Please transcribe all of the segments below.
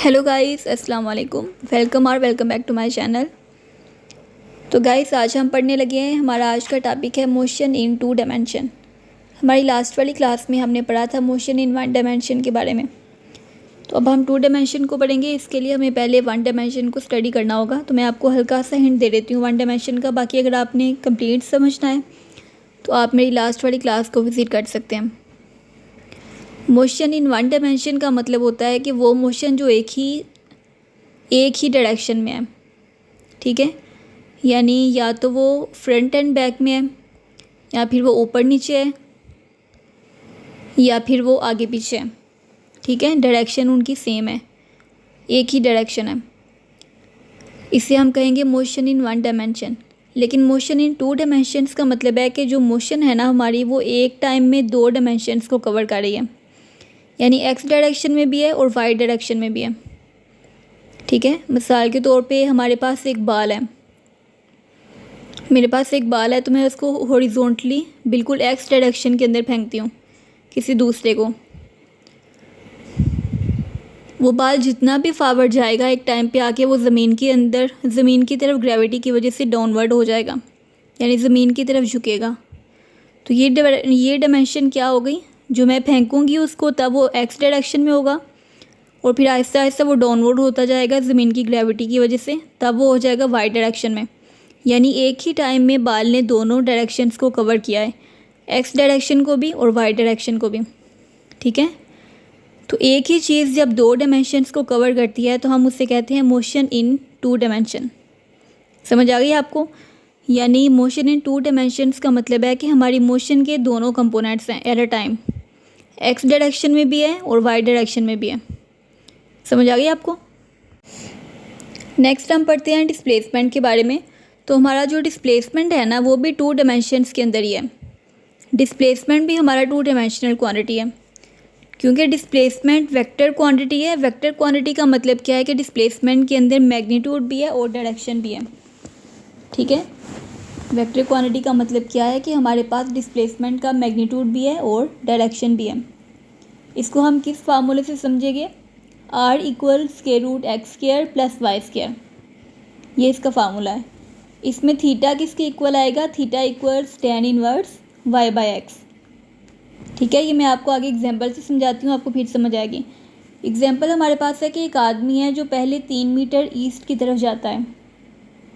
Hello guys, अस्सलाम वालेकुम। Welcome back to my channel. तो गाइस, आज हम पढ़ने लगे हैं। हमारा आज का टॉपिक है मोशन इन 2 डायमेंशन। हमारी लास्ट वाली क्लास में हमने पढ़ा था मोशन इन 1 डायमेंशन के बारे में। तो अब हम 2 डायमेंशन को पढ़ेंगे। इसके लिए हमें पहले 1 डायमेंशन को स्टडी करना होगा। तो मैं आपको हल्का सा हिंट दे देती हूँ 1 डायमेंशन का। बाकी अगर आपने कंप्लीट समझना है तो आप मेरी लास्ट वाली क्लास को विज़िट कर सकते हैं। मोशन इन 1 डायमेंशन का मतलब होता है कि वो मोशन जो एक ही डायरेक्शन में है, ठीक है। यानी या तो वो फ्रंट एंड बैक में है, या फिर वो ऊपर नीचे है, या फिर वो आगे पीछे है, ठीक है। डायरेक्शन उनकी सेम है, एक ही डायरेक्शन है। इसे हम कहेंगे मोशन इन 1 डायमेंशन। लेकिन मोशन इन 2 डायमेंशंस का मतलब है कि जो मोशन है ना हमारी, वो एक टाइम में 2 डायमेंशंस को कवर कर रही है। यानी एक्स डायरेक्शन में भी है और वाई डायरेक्शन में भी है, ठीक है। मिसाल के तौर पे हमारे पास एक बाल है, मेरे पास एक बाल है, तो मैं उसको हॉरिजॉन्टली बिल्कुल एक्स डायरेक्शन के अंदर फेंकती हूँ किसी दूसरे को। वो बाल जितना भी फॉरवर्ड जाएगा, एक टाइम पे आके वो ज़मीन की तरफ ग्रेविटी की वजह से डाउनवर्ड हो जाएगा, यानी ज़मीन की तरफ झुकेगा। तो ये डायमेंशन क्या हो गई, जो मैं फेंकूँगी उसको तब वो एक्स डायरेक्शन में होगा, और फिर आहिस्ता आहिस्ता वो डाउनवर्ड होता जाएगा ज़मीन की ग्रेविटी की वजह से, तब वो हो जाएगा वाई डायरेक्शन में। यानी एक ही टाइम में बाल ने दोनों डायरेक्शंस को कवर किया है, एक्स डायरेक्शन को भी और वाई डायरेक्शन को भी, ठीक है। तो एक ही चीज़ जब 2 डायमेंशंस को कवर करती है तो हम उसे कहते हैं मोशन इन 2 डायमेंशन। समझ आ गई आपको? यानी मोशन इन 2 डायमेंशंस का मतलब है कि हमारी मोशन के दोनों कंपोनेंट्स हैं at a time, x direction में भी है और वाई डायरेक्शन में भी है। समझ आ गई आपको? नेक्स्ट हम पढ़ते हैं डिस्प्लेसमेंट के बारे में। तो हमारा जो डिस्प्लेसमेंट है ना, वो भी 2 डायमेंशंस के अंदर ही है। डिस्प्लेसमेंट भी हमारा 2 डायमेंशनल क्वांटिटी है, क्योंकि डिस्प्लेसमेंट वेक्टर क्वांटिटी है। वेक्टर क्वांटिटी का मतलब क्या है कि डिस्प्लेसमेंट के अंदर मैग्नीट्यूड भी है और डायरेक्शन भी है, ठीक है। वेक्टर क्वांटिटी का मतलब क्या है कि हमारे पास डिस्प्लेसमेंट का मैग्नीट्यूड भी है और डायरेक्शन भी है। इसको हम किस फार्मूले से समझेंगे? R = √x² + y²। ये इसका फार्मूला है। इसमें थीटा किसके इक्वल आएगा? थीटा = tan इनवर्स y/x, ठीक है। ये मैं आपको आगे एग्जांपल से समझाती हूँ, आपको फिर समझ आएगी। एग्जांपल हमारे पास है कि एक आदमी है जो पहले 3 मीटर ईस्ट की तरफ जाता है,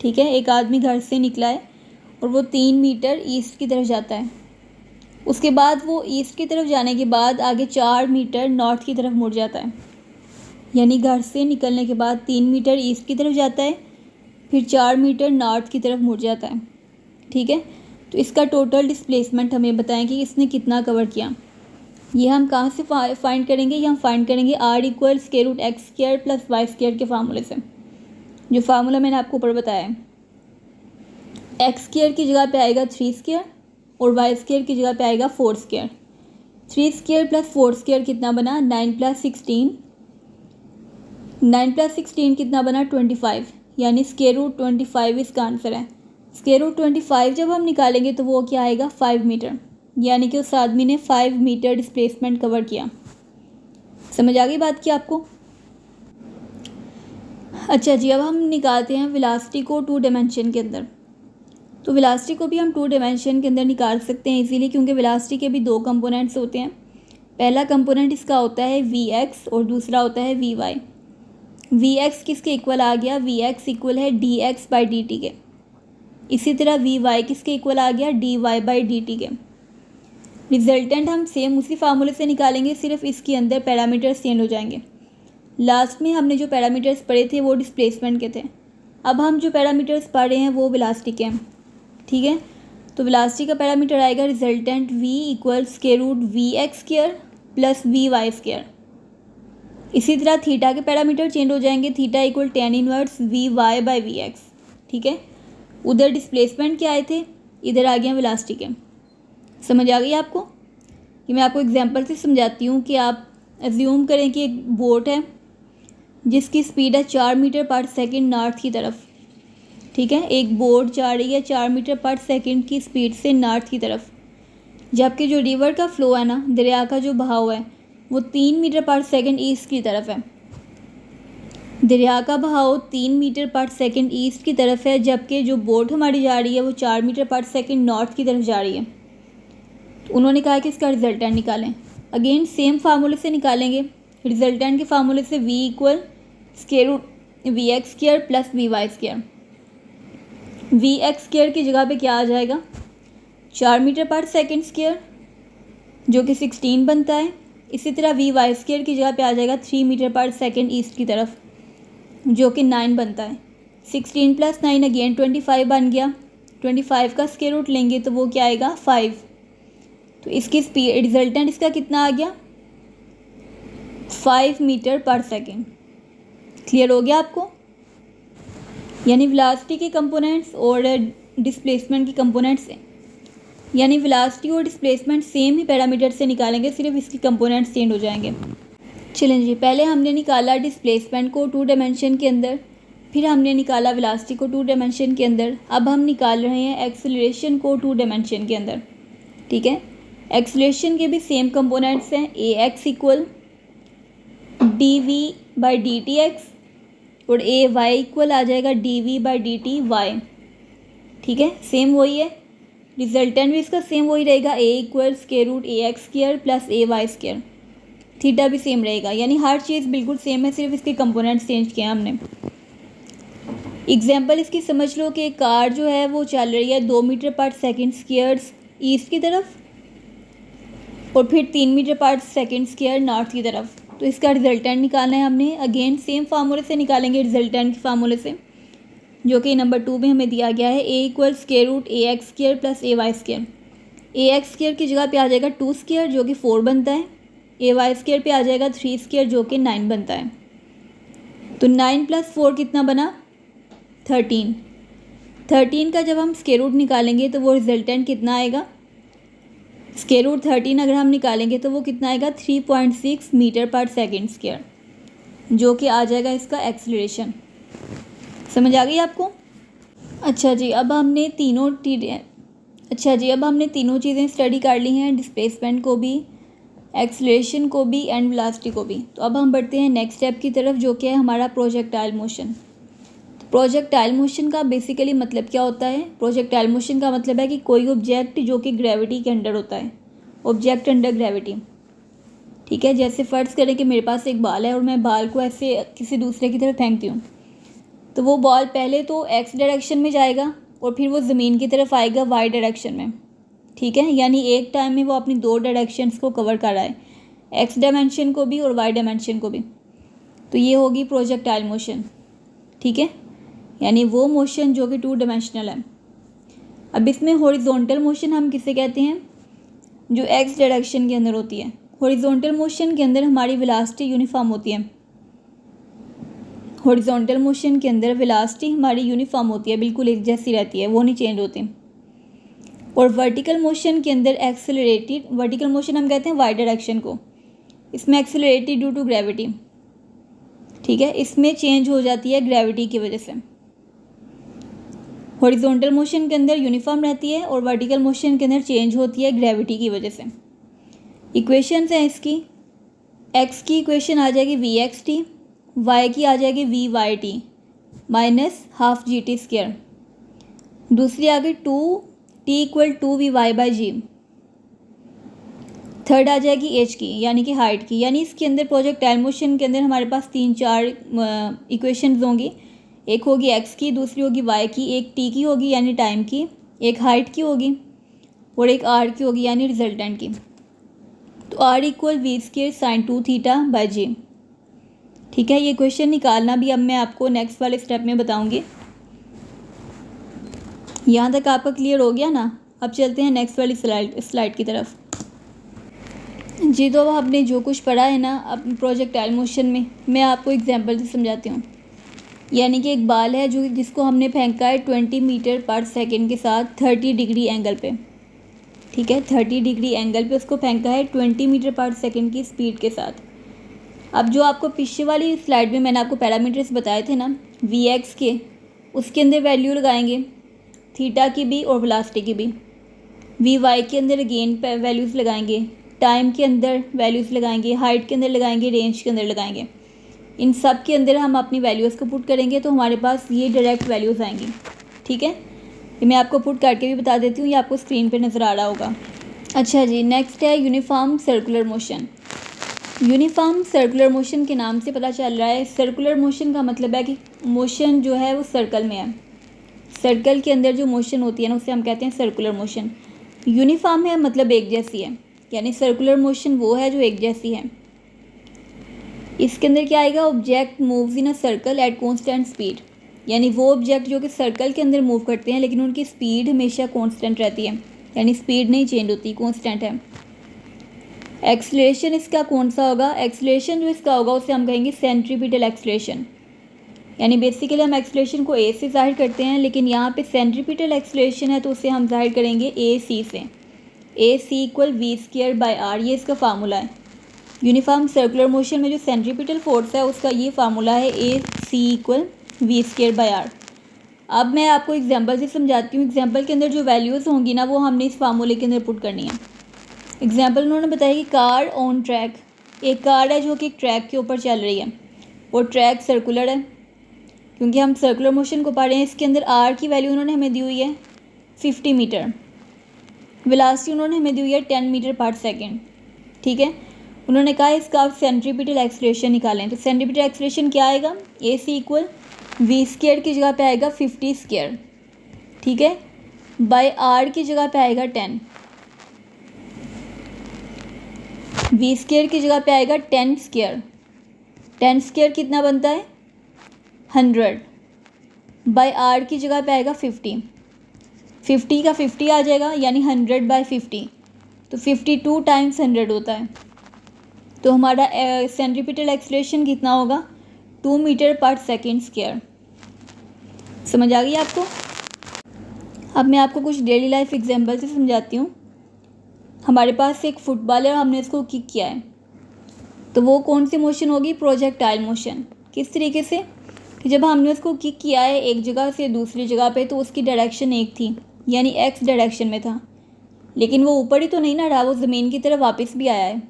ठीक है। एक आदमी घर से निकला है और वो 3 मीटर ईस्ट की तरफ जाता है। उसके बाद वो ईस्ट की तरफ जाने के बाद आगे 4 मीटर नॉर्थ की तरफ मुड़ जाता है। यानी घर से निकलने के बाद 3 मीटर ईस्ट की तरफ जाता है, फिर 4 मीटर नॉर्थ की तरफ मुड़ जाता है, ठीक है। तो इसका टोटल डिस्प्लेसमेंट हमें बताएं कि इसने कितना कवर किया। ये हम कहाँ से फाइंड करेंगे? ये हम फाइंड करेंगे R = √x² + y² के फार्मूले से, जो फार्मूला मैंने आपको ऊपर बताया है। x² की जगह पे आएगा 3² और y² की जगह पे आएगा 4²। 3² + 4² कितना बना? 9 + 16। 9 + 16 कितना बना? 25। यानी √25 इसका आंसर है। √25 जब हम निकालेंगे तो वो क्या आएगा? 5 मीटर। यानी कि उस आदमी ने 5 मीटर डिस्प्लेसमेंट कवर किया। समझ आ गई बात की आपको? अच्छा जी, अब हम निकालते हैं वेलोसिटी को 2 डायमेंशन के अंदर। तो वेलोसिटी को भी हम 2 डायमेंशन के अंदर निकाल सकते हैं इजीली, क्योंकि वेलोसिटी के भी 2 कंपोनेंट्स होते हैं। पहला कंपोनेंट इसका होता है Vx और दूसरा होता है Vy। Vx किसके इक्वल आ गया? Vx इक्वल है dx/dt के। इसी तरह Vy किसके इक्वल आ गया? dy/dt के। रिजल्टेंट हम सेम उसी फार्मूले से निकालेंगे, सिर्फ इसके अंदर पैरामीटर्स चेंज हो जाएंगे। लास्ट में हमने जो पैरामीटर्स पढ़े थे वो डिस्प्लेसमेंट के थे। अब हम जो पैरामीटर्स पढ़ रहे हैं वो वेलोसिटी के हैं, ठीक है। तो वेलोसिटी का पैरामीटर आएगा रिजल्टेंट V = √vx² + vy²। इसी तरह थीटा के पैरामीटर चेंज हो जाएंगे। थीटा = tan इनवर्स Vy/Vx, ठीक है। उधर डिस्प्लेसमेंट के आए थे, इधर आ गया वेलोसिटी के। समझ आ गई आपको? कि मैं आपको एग्जांपल से समझाती हूँ कि आप अज्यूम करें कि एक बोट है जिसकी स्पीड है 4 मीटर पर सेकंड नॉर्थ की तरफ, ठीक है। एक बोट जा रही है 4 मीटर पर सेकंड की स्पीड से नॉर्थ की तरफ, जबकि जो रिवर का फ्लो है ना, दरिया का जो बहाव है, वो 3 मीटर पर सेकंड ईस्ट की तरफ है। दरिया का बहाव 3 मीटर पर सेकंड ईस्ट की तरफ है, जबकि जो बोट हमारी जा रही है वो 4 मीटर पर सेकंड नॉर्थ की तरफ जा रही है। तो उन्होंने कहा कि इसका रिजल्टेंट निकालें। अगेन सेम फार्मूले से निकालेंगे। रिजल्टेंट के फार्मूले से v equal square root v x square plus v y square. V x square की जगह पे क्या आ जाएगा, 4 मीटर पर सेकंड स्क्वायर जो कि 16 बनता है। इसी तरह वी वाई स्क्वायर की जगह पे आ जाएगा 3 मीटर पर सेकंड ईस्ट की तरफ जो कि 9 बनता है। 16 प्लस 9 अगेन 25 बन गया। 25 का स्क्वायर रूट लेंगे तो वो क्या आएगा 5। तो इसकी स्पीड रिजल्टेंट इसका कितना आ गया 5 मीटर पर सेकेंड। क्लियर हो गया आपको। यानी वेलोसिटी के कंपोनेंट्स और डिस्प्लेसमेंट के कंपोनेंट्स यानी वेलोसिटी और डिस्प्लेसमेंट सेम ही पैरामीटर से निकालेंगे, सिर्फ इसके कंपोनेंट्स चेंज हो जाएंगे। चलें जी, पहले हमने निकाला डिस्प्लेसमेंट को 2 डायमेंशन के अंदर, फिर हमने निकाला वेलोसिटी को 2 डायमेंशन के अंदर। अब हम निकाल रहे हैं एक्सेलरेशन को 2 डायमेंशन के अंदर। ठीक है, एक्सेलरेशन के भी सेम कंपोनेंट्स हैं। A x equal d v by d t x और ए वाई इक्वल आ जाएगा d v by d t y. ठीक है, सेम वही है। रिजल्टेंट भी इसका सेम वही रहेगा, ए इक्वल स्क्वायर रूट ए एक्स स्क्वायर प्लस ए वाई स्क्वायर। थीटा भी सेम रहेगा, यानी हर चीज़ बिल्कुल सेम है, सिर्फ इसके कंपोनेंट्स चेंज किए हमने। एग्जाम्पल इसकी समझ लो कि एक कार जो है वो चल रही है 2 मीटर पर सेकेंड स्क्वायर ईस्ट की तरफ और फिर 3 मीटर पर सेकेंड स्क्वायर नॉर्थ की तरफ। तो इसका रिजल्टेंट निकालना है हमने। अगेन सेम फार्मूले से निकालेंगे, रिजल्टेंट के फार्मूले से, जो कि नंबर 2 में हमें दिया गया है। ए इक्वल स्क्वायर रूट ए एक्स स्क्वायर प्लस ए वाई स्क्वायर। ए एक्स स्क्वायर की जगह पे आ जाएगा 2 स्क्वायर जो कि 4 बनता है। ए वाई स्क्वायर पे आ जाएगा 3 स्क्वायर जो कि 9 बनता है। तो 9 प्लस 4 कितना बना 13। 13 का जब हम स्क्वायर रूट निकालेंगे तो वो रिजल्टेंट कितना आएगा, स्क्वायर रूट 13 अगर हम निकालेंगे तो वो कितना आएगा 3.6 मीटर पर सेकेंड स्क्वायर, जो कि आ जाएगा इसका एक्सेलरेशन। समझ आ गई आपको। अच्छा जी, अब हमने तीनों चीज़ें स्टडी कर ली हैं, डिस्प्लेसमेंट को भी, एक्सेलरेशन को भी एंड वेलोसिटी को भी। तो अब हम बढ़ते हैं नेक्स्ट स्टेप की तरफ, जो कि है हमारा प्रोजेक्टाइल मोशन। तो प्रोजेक्टाइल मोशन का बेसिकली मतलब क्या होता है। प्रोजेक्टाइल मोशन का मतलब है कि कोई ऑब्जेक्ट जो कि ग्रेविटी के अंडर होता है, ऑब्जेक्ट अंडर ग्रेविटी। ठीक है, जैसे फ़र्ज़ करें कि मेरे पास एक बॉल है और मैं बॉल को ऐसे किसी दूसरे की तरफ फेंकती हूँ, तो वो बॉल पहले तो एक्स डायरेक्शन में जाएगा और फिर वो ज़मीन की तरफ आएगा वाई डायरेक्शन में। ठीक है, यानी एक टाइम में वो अपनी 2 डायरेक्शंस को कवर कर रहा है, एक्स डायमेंशन को भी और वाई डायमेंशन को भी। तो ये होगी प्रोजेक्टाइल मोशन। ठीक है, यानी वो मोशन जो कि 2 डायमेंशनल है। अब इसमें हॉरिजॉन्टल मोशन हम किसे कहते हैं, जो एक्स डायरेक्शन के अंदर होती है। हॉरिजॉन्टल मोशन के अंदर हमारी वेलोसिटी यूनिफॉर्म होती है। हॉरिजॉन्टल मोशन के अंदर वेलोसिटी हमारी यूनिफॉर्म होती है, बिल्कुल एक जैसी रहती है, वो नहीं चेंज होती। और वर्टिकल मोशन के अंदर एक्सेलरेटेड, वर्टिकल मोशन हम कहते हैं वाई डायरेक्शन को, इसमें एक्सेलरेटेड ड्यू टू ग्रेविटी। ठीक है, इसमें चेंज हो जाती है ग्रेविटी की वजह से। हॉरिजॉन्टल मोशन के अंदर यूनिफॉर्म रहती है और वर्टिकल मोशन के अंदर चेंज होती है ग्रेविटी की वजह से। इक्वेशंस हैं इसकी, एक्स की इक्वेशन आ जाएगी वी एक्स टी, वाई की आ जाएगी v y t minus half g t square. दूसरी आ गई 2 t equal 2 v y by g. Third आ जाएगी एच की, यानी कि हाइट की। यानी इसके अंदर प्रोजेक्टाइल मोशन के अंदर हमारे पास 3-4 इक्वेशंस होंगी। एक होगी एक्स की, दूसरी होगी वाई की, एक टी की होगी यानी टाइम की, एक हाइट की होगी और एक आर की होगी यानी रिजल्टेंट की। तो r equal v square sine 2 theta by g. ठीक है, ये क्वेश्चन निकालना भी अब मैं आपको नेक्स्ट वाले स्टेप में बताऊंगी। यहाँ तक आपका क्लियर हो गया ना। अब चलते हैं नेक्स्ट वाली स्लाइड की तरफ। जी, तो अब आपने जो कुछ पढ़ा है ना अब प्रोजेक्टाइल मोशन में, मैं आपको एग्जांपल से समझाती हूँ। यानी कि एक बाल है जो जिसको हमने फेंका है 20 मीटर पर सेकेंड के साथ 30 डिग्री एंगल पे। ठीक है, 30 डिग्री एंगल पे उसको फेंका है 20 मीटर पर सेकेंड की स्पीड के साथ। अब जो आपको पीछे वाली स्लाइड में मैंने आपको पैरामीटर्स बताए थे ना वी एक्स के, उसके अंदर वैल्यू लगाएंगे थीटा की भी और वेलोसिटी की भी। वी वाई के अंदर अगेन वैल्यूज़ लगाएंगे, टाइम के अंदर वैल्यूज़ लगाएंगे, हाइट के अंदर लगाएंगे, रेंज के अंदर लगाएंगे। इन सब के अंदर हम अपनी वैल्यूज़ को पुट करेंगे तो हमारे पास ये डायरेक्ट वैल्यूज़ आएंगी। ठीक है, ये मैं आपको पुट करके भी बता देती हूँ, ये आपको स्क्रीन पे नज़र आ रहा होगा। अच्छा जी, नेक्स्ट है uniform circular motion. Uniform circular motion के नाम से पता चल रहा है, सर्कुलर मोशन का मतलब है कि मोशन जो है वो सर्कल में है। सर्कल के अंदर जो मोशन होती है ना उसे हम कहते हैं सर्कुलर मोशन। यूनिफॉर्म है मतलब एक जैसी है, यानी सर्कुलर मोशन वो है जो एक जैसी है। इसके अंदर क्या आएगा, object moves in a circle at constant speed, यानी वो ऑब्जेक्ट जो कि सर्कल के अंदर मूव करते हैं लेकिन उनकी स्पीड हमेशा कांस्टेंट रहती है, यानी स्पीड नहीं चेंज होती, कांस्टेंट है। एक्सेलरेशन इसका कौन सा होगा, एक्सेलरेशन जो इसका होगा उसे हम कहेंगे सेंट्रीपिटल एक्सेलरेशन, यानी बेसिकली हम एक्सेलरेशन को ए से जाहिर करते हैं, लेकिन यहाँ पे सेंट्रीपिटल एक्सेलरेशन है तो उसे हम जाहिर करेंगे ए सी से। A c equal v square by r, ये इसका फार्मूला है। यूनिफॉर्म सर्कुलर मोशन में जो सेंट्रीपिटल फोर्स है उसका ये फार्मूला है a c equal v square by r. अब मैं आपको एग्जांपल से समझाती हूँ। एग्जांपल के अंदर जो वैल्यूज़ होंगी ना वो हमने इस फार्मूले के अंदर पुट करनी है। एग्जांपल उन्होंने बताया कि कार ऑन ट्रैक, एक कार है जो कि एक ट्रैक के ऊपर चल रही है और ट्रैक सर्कुलर है, क्योंकि हम सर्कुलर मोशन को पढ़ रहे हैं। इसके अंदर आर की वैल्यू उन्होंने हमें दी हुई है 50 मीटर, वेलोसिटी उन्होंने हमें दी हुई है 10 मीटर पर सेकेंड। ठीक है, उन्होंने कहा इसका आप सेंट्रीपिटल एक्सेलरेशन निकालें, तो सेंट्रीपिटल एक्सेलरेशन क्या आएगा, ए सी इक्वल वी स्क्वायर की जगह पे आएगा 50 स्क्वायर, ठीक है, बाय आर की जगह पे आएगा 10, वी स्क्वायर की जगह पे आएगा 10 स्क्वायर। 10 स्क्वायर कितना बनता है 100, बाय आर की जगह पे आएगा 50, 50 का 50 आ जाएगा यानी 100 बाय 50, तो 52 टाइम्स 100 होता है। तो हमारा सेंट्रीपिटल एक्सेलरेशन कितना होगा 2 मीटर पर सेकेंड स्क्वायर। समझ आ गई आपको। अब मैं आपको कुछ डेली लाइफ एग्जांपल से समझाती हूँ। हमारे पास एक फुटबॉल है, हमने इसको किक किया है, तो वो कौन सी मोशन होगी, प्रोजेक्टाइल मोशन। किस तरीके से कि जब हमने उसको किक किया है एक जगह से दूसरी जगह पे, तो उसकी डायरेक्शन एक थी, यानी एक्स डायरेक्शन में था, लेकिन वो ऊपर ही तो नहीं ना रहा, वो ज़मीन की तरफ वापस भी आया है।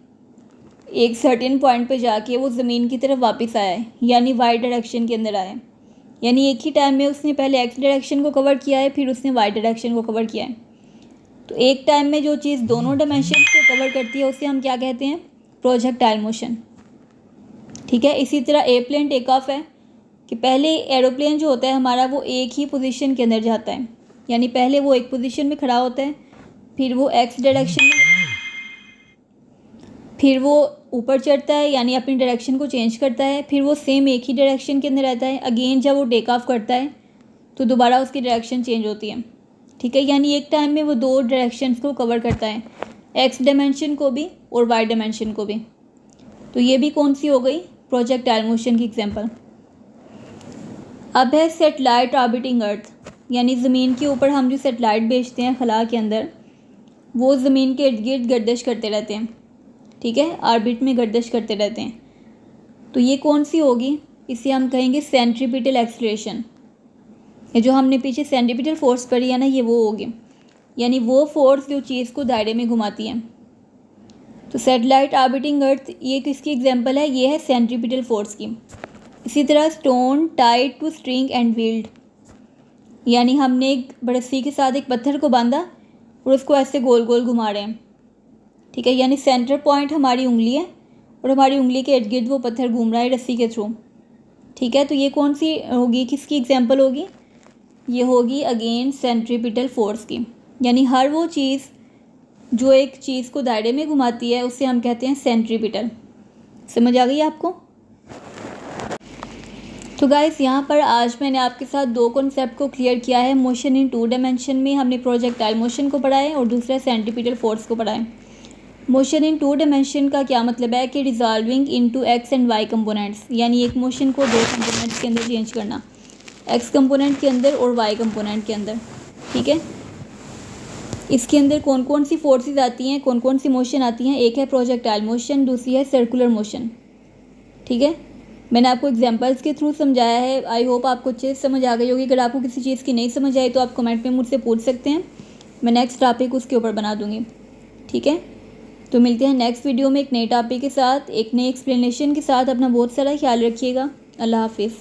एक सर्टेन पॉइंट पे जाके वो ज़मीन की तरफ वापस आया है, यानी वाई डायरेक्शन के अंदर आया है। यानी एक ही टाइम में उसने पहले एक्स डायरेक्शन को कवर किया है, फिर उसने वाई डायरेक्शन को कवर किया है। तो एक टाइम में जो चीज़ दोनों डायमेंशन को कवर करती है उसे हम क्या कहते हैं, प्रोजेक्टाइल मोशन। ठीक है, इसी तरह एयरप्लेन टेक ऑफ है कि पहले एरोप्लेन जो होता है हमारा वो एक ही पोजीशन के अंदर जाता है, यानी पहले वो एक पोजीशन में खड़ा होता है, फिर वो एक्स डायरेक्शन में, फिर वो ऊपर चढ़ता है यानी अपनी डायरेक्शन को चेंज करता है, फिर वो सेम एक ही डायरेक्शन के अंदर रहता है। अगेन जब वो टेक ऑफ करता है तो दोबारा उसकी डायरेक्शन चेंज होती है। ठीक है, यानी एक टाइम में वो दो डायरेक्शंस को कवर करता है, एक्स डायमेंशन को भी और वाई डायमेंशन को भी। तो ये भी कौन सी हो गई, प्रोजेक्टाइल मोशन की एग्जांपल। अब है सेटेलाइट ऑर्बिटिंग अर्थ, यानी ज़मीन के ऊपर हम जो सेटेलाइट भेजते हैं खला के अंदर, वो ज़मीन के इर्द गिर्द गर्दिश करते रहते हैं। ठीक है, ऑर्बिट में गर्दिश करते रहते हैं। तो ये कौन सी होगी, इसे हम कहेंगे सेंट्रीपिटल एक्सेलरेशन। ये जो हमने पीछे सेंट्रीपिटल फोर्स पढ़ी है ना, ये वो होगी, यानी वो फोर्स जो चीज़ को दायरे में घुमाती है। तो सैटेलाइट ऑर्बिटिंग अर्थ ये किसकी एग्जांपल है, ये है सेंट्रीपिटल फोर्स की। इसी तरह stone tied to string and whirled, यानी हमने एक रस्सी के साथ एक पत्थर को बांधा और उसको ऐसे गोल गोल घुमा रहे हैं। ठीक है, यानी सेंटर पॉइंट हमारी उंगली है और हमारी उंगली के इर्द गिर्द वो पत्थर घूम रहा है रस्सी के थ्रू। ठीक है, तो ये कौन सी होगी, किसकी एग्जांपल होगी, ये होगी अगेन सेंट्रीपिटल फोर्स की। यानी हर वो चीज़ जो एक चीज़ को दायरे में घुमाती है उसे हम कहते हैं सेंट्रीपिटल। समझ आ गई आपको। तो गाइस यहाँ पर आज मैंने आपके साथ दो कॉन्सेप्ट को क्लियर किया है। मोशन इन 2 डायमेंशन में हमने प्रोजेक्टाइल मोशन को पढ़ा है और दूसरा सेंट्रीपिटल फोर्स को पढ़ा है। मोशन इन 2 डायमेंशन का क्या मतलब है कि resolving into x and y components, यानी एक मोशन को 2 कंपोनेंट्स के अंदर चेंज करना, एक्स कंपोनेंट के अंदर और वाई कंपोनेंट के अंदर। ठीक है, इसके अंदर कौन कौन सी फोर्सेस आती हैं, कौन कौन सी मोशन आती हैं, एक है प्रोजेक्टाइल मोशन, दूसरी है सर्कुलर मोशन। ठीक है, मैंने आपको एग्जांपल्स के थ्रू समझाया है। आई होप आपको अच्छे से समझ आ गई होगी। अगर आपको किसी चीज़ की नहीं समझ आई तो आप कमेंट में मुझसे पूछ सकते हैं, मैं नेक्स्ट टॉपिक उसके ऊपर बना दूँगी। ठीक है, तो मिलते हैं नेक्स्ट वीडियो में एक नए टॉपिक के साथ, एक नए एक्सप्लेनेशन के साथ। अपना बहुत सारा ख्याल रखिएगा। अल्लाह हाफिज़।